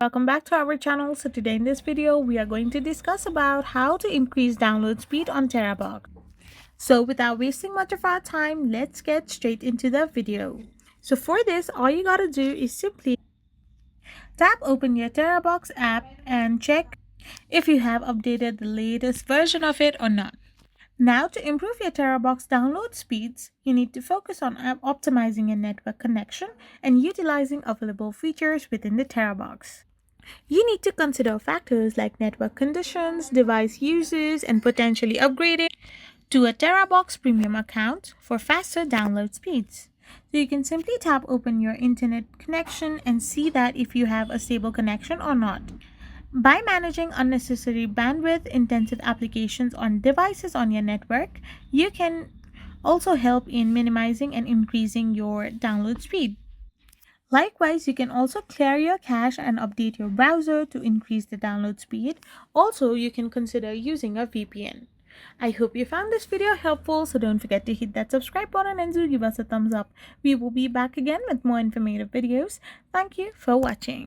Welcome back to our channel. So today in this video, we are going to discuss about how to increase download speed on TeraBox. So without wasting much of our time, let's get straight into the video. So for this, all you gotta do is simply tap open your TeraBox app and check if you have updated the latest version of it or not. Now, to improve your TeraBox download speeds, you need to focus on optimizing your network connection and utilizing available features within the TeraBox. You need to consider factors like network conditions, device uses, and potentially upgrading to a TeraBox premium account for faster download speeds. So you can simply tap open your internet connection and see that if you have a stable connection or not. By managing unnecessary bandwidth intensive applications on devices on your network, you can also help in minimizing and increasing your download speed. Likewise, you can also clear your cache and update your browser to increase the download speed. Also, you can consider using a VPN. I hope you found this video helpful, so don't forget to hit that subscribe button and do give us a thumbs up. We will be back again with more informative videos. Thank you for watching.